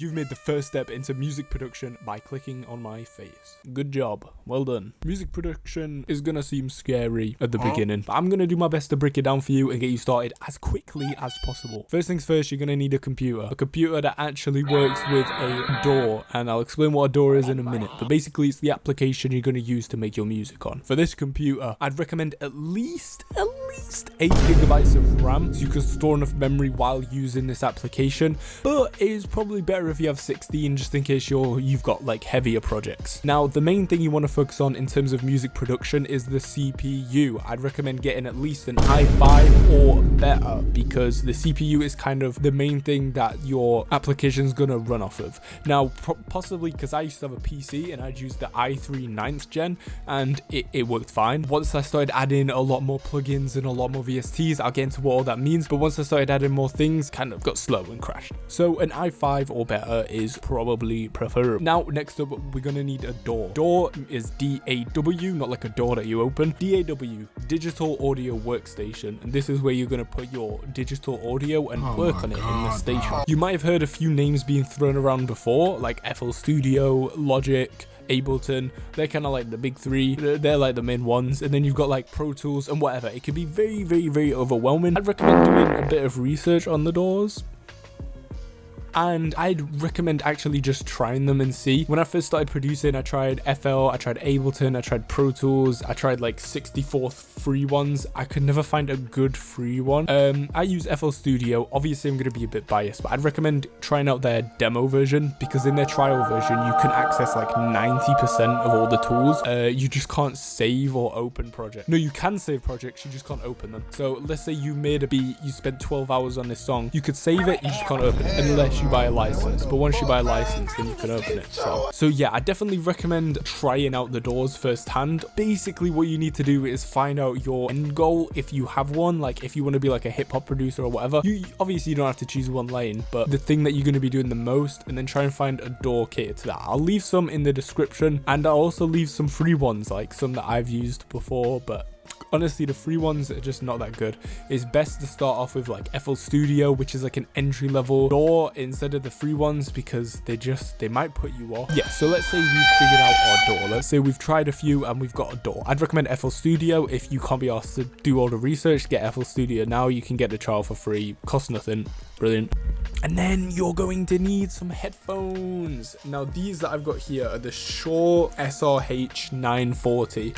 You've made the first step into music production by clicking on my face. Good job. Well done. Music production is gonna seem scary at the beginning, but I'm gonna do my best to break it down for you and get you started as quickly as possible. First things first, you're gonna need a computer that actually works with a DAW, and I'll explain what a DAW is in a minute, but basically it's the application you're gonna use to make your music on. For this computer, I'd recommend at least 8 gigabytes of RAM, so you can store enough memory while using this application, but it is probably better if you have 16, just in case you've got like heavier projects. Now, the main thing you want to focus on in terms of music production is the CPU. I'd recommend getting at least an i5 or better, because the CPU is kind of the main thing that your application is going to run off of. Now, possibly because I used to have a PC and I'd use the i3 9th gen and it worked fine. Once I started adding a lot more plugins and a lot more VSTs, I'll get into what all that means, but once I started adding more things, kind of got slow and crashed. So an i5 or better is probably preferable. Now, next up, we're gonna need a DAW. DAW is DAW, not like a door that you open. DAW, Digital Audio Workstation, and this is where you're gonna put your digital audio and work on it in the station. You might have heard a few names being thrown around before, like FL Studio, Logic, Ableton. They're kind of like the big three. They're like the main ones, and then you've got like Pro Tools and whatever. It can be very, very, very overwhelming. I'd recommend doing a bit of research on the DAWs, and I'd recommend actually just trying them and see. When I first started producing, I tried FL, I tried Ableton, I tried Pro Tools, I tried like 64 free ones. I could never find a good free one. I use FL Studio. Obviously, I'm going to be a bit biased, but I'd recommend trying out their demo version, because in their trial version, you can access like 90% of all the tools. You just can't save or open projects. No, you can save projects, you just can't open them. So let's say you made a beat, you spent 12 hours on this song. You could save it, you just can't open it unless you buy a license, but once you buy a license, then you can open it. So yeah, I definitely recommend trying out the DAWs firsthand. Basically, what you need to do is find out your end goal, if you have one. Like, if you want to be like a hip-hop producer or whatever, you obviously don't have to choose one lane, but the thing that you're going to be doing the most, and then try and find a DAW catered to that. I'll leave some in the description, and I'll also leave some free ones, like some that I've used before, but honestly, the free ones are just not that good. It's best to start off with like FL Studio, which is like an entry-level DAW, instead of the free ones, because they might put you off. Yeah, so let's say we've figured out our DAW. Let's say we've tried a few and we've got a DAW. I'd recommend FL Studio. If you can't be asked to do all the research, get FL Studio now. You can get the trial for free, costs nothing. Brilliant. And then you're going to need some headphones. Now, these that I've got here are the Shure SRH 940.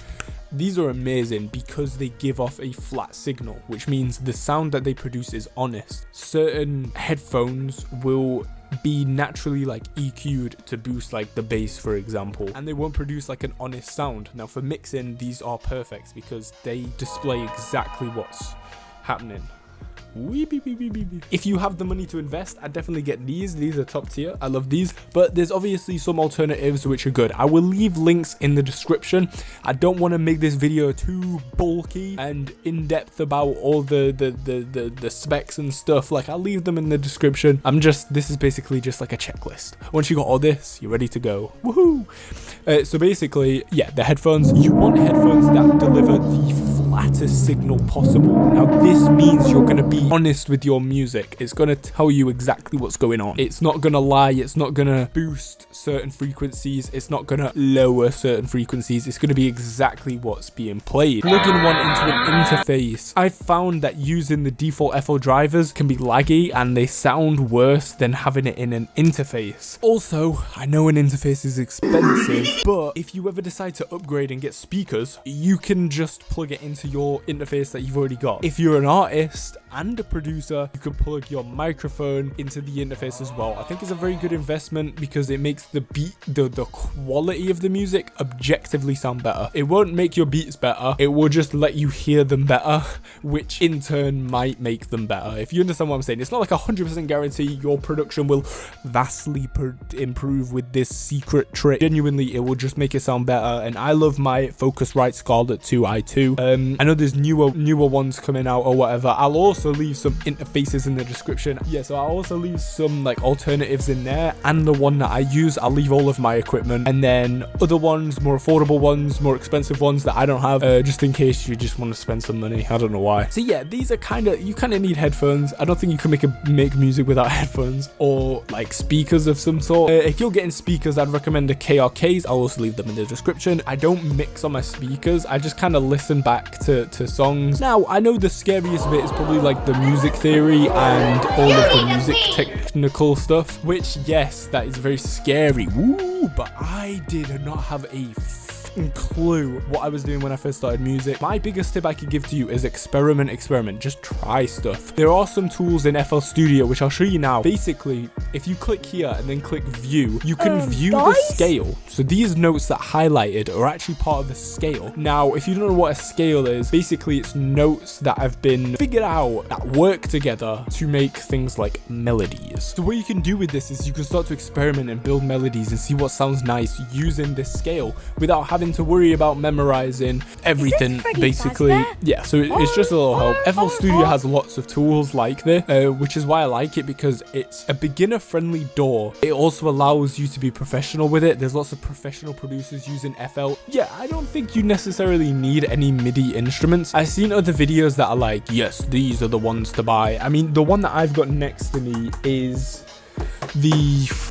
These are amazing because they give off a flat signal, which means the sound that they produce is honest. Certain headphones will be naturally like EQ'd to boost like the bass, for example, and they won't produce like an honest sound. Now, for mixing, these are perfect because they display exactly what's happening. If you have the money to invest, I'd definitely get these. These are top tier. I love these, but there's obviously some alternatives which are good. I will leave links in the description. I don't want to make this video too bulky and in-depth about all the specs and stuff. Like, I'll leave them in the description. This is basically just like a checklist. Once you got all this, you're ready to go. Woohoo! So basically, yeah, the headphones. You want headphones that deliver the flattest signal possible. Now, this means you're going to be honest with your music. It's going to tell you exactly what's going on. It's not going to lie. It's not going to boost certain frequencies. It's not going to lower certain frequencies. It's going to be exactly what's being played. Plugging one into an interface, I found that using the default FL drivers can be laggy and they sound worse than having it in an interface. Also, I know an interface is expensive, but if you ever decide to upgrade and get speakers, you can just plug it into your interface that you've already got. If you're an artist and a producer, you can plug your microphone into the interface as well. I think it's a very good investment because it makes the beat, the quality of the music objectively sound better. It won't make your beats better, it will just let you hear them better, which in turn might make them better. If you understand what I'm saying, it's not like 100% guarantee your production will vastly improve with this secret trick. Genuinely, it will just make it sound better, and I love my Focusrite Scarlett 2 i2. I know there's newer ones coming out or whatever. I'll also also leave some interfaces in the description. Yeah, so I'll also leave some like alternatives in there, and the one that I use, I'll leave all of my equipment, and then other ones, more affordable ones, more expensive ones that I don't have, just in case you just want to spend some money. I don't know why. So yeah, these are you kind of need headphones. I don't think you can make music without headphones or like speakers of some sort. If you're getting speakers, I'd recommend the KRKs. I'll also leave them in the description. I don't mix on my speakers. I just kind of listen back to songs. Now, I know the scariest bit is probably like the music theory and all of the music technical stuff, which yes, that is very scary. Woo, but I did not have a clue what I was doing when I first started music. My biggest tip I could give to you is experiment. Just try stuff. There are some tools in FL Studio which I'll show you now. Basically, if you click here and then click view, you can view the scale. So these notes that highlighted are actually part of the scale. Now, if you don't know what a scale is, basically it's notes that have been figured out that work together to make things like melodies. So what you can do with this is you can start to experiment and build melodies and see what sounds nice using this scale without having to worry about memorizing everything, basically. Yeah, so it's just a little help. FL Studio has lots of tools like this, which is why I like it, because it's a beginner-friendly DAW. It also allows you to be professional with it. There's lots of professional producers using FL. Yeah, I don't think you necessarily need any MIDI instruments. I've seen other videos that are like, yes, these are the ones to buy. I mean, the one that I've got next to me is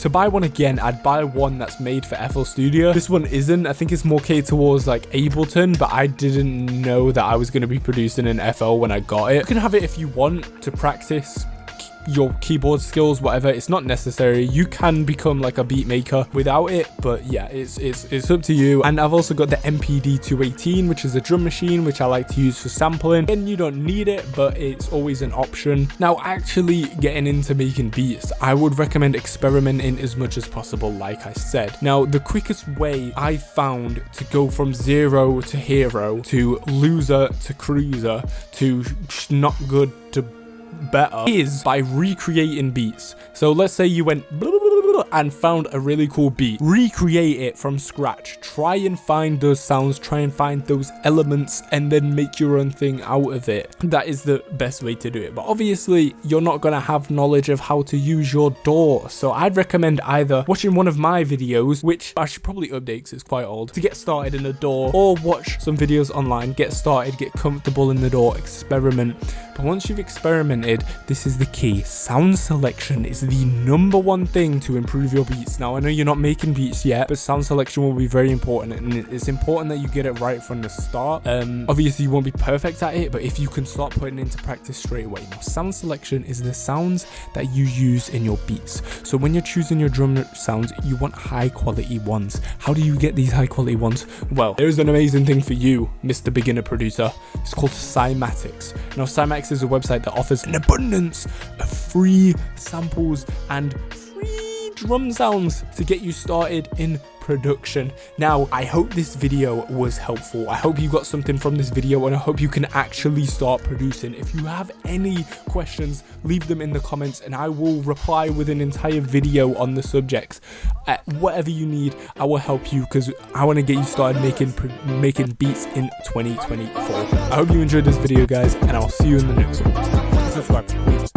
to buy one again, I'd buy one that's made for FL Studio. This one isn't. I think it's more catered towards like Ableton, but I didn't know that I was going to be producing in FL when I got it. You can have it if you want to practice your keyboard skills, whatever. It's not necessary. You can become like a beat maker without it, but yeah, it's up to you. And I've also got the MPD 218, which is a drum machine which I like to use for sampling, and you don't need it, but it's always an option. Now, actually getting into making beats, I would recommend experimenting as much as possible, like I said. Now, the quickest way I found to go from zero to hero to loser to cruiser to not good to better is by recreating beats. So let's say you went and found a really cool beat. Recreate it from scratch. Try and find those sounds, try and find those elements, and then make your own thing out of it. That is the best way to do it. But obviously, you're not going to have knowledge of how to use your DAW. So I'd recommend either watching one of my videos, which I should probably update because it's quite old, to get started in a DAW, or watch some videos online, get started, get comfortable in the DAW, experiment. But once you've experimented, this is the key. Sound selection is the #1 thing to improve your beats. Now, I know you're not making beats yet, but sound selection will be very important, and it's important that you get it right from the start. Obviously, you won't be perfect at it, but if you can start putting it into practice straight away. Now, sound selection is the sounds that you use in your beats. So when you're choosing your drum sounds, you want high quality ones. How do you get these high quality ones? Well, there's an amazing thing for you, Mr. Beginner Producer. It's called Cymatics. Now, Cymatics is a website that offers an abundance of free samples and free drum sounds to get you started in production. Now, I hope this video was helpful. I hope you got something from this video, and I hope you can actually start producing. If you have any questions, leave them in the comments and I will reply with an entire video on the subjects. Whatever you need, I will help you, because I want to get you started making beats in 2024. I hope you enjoyed this video, guys, and I'll see you in the next one. Subscribe, please.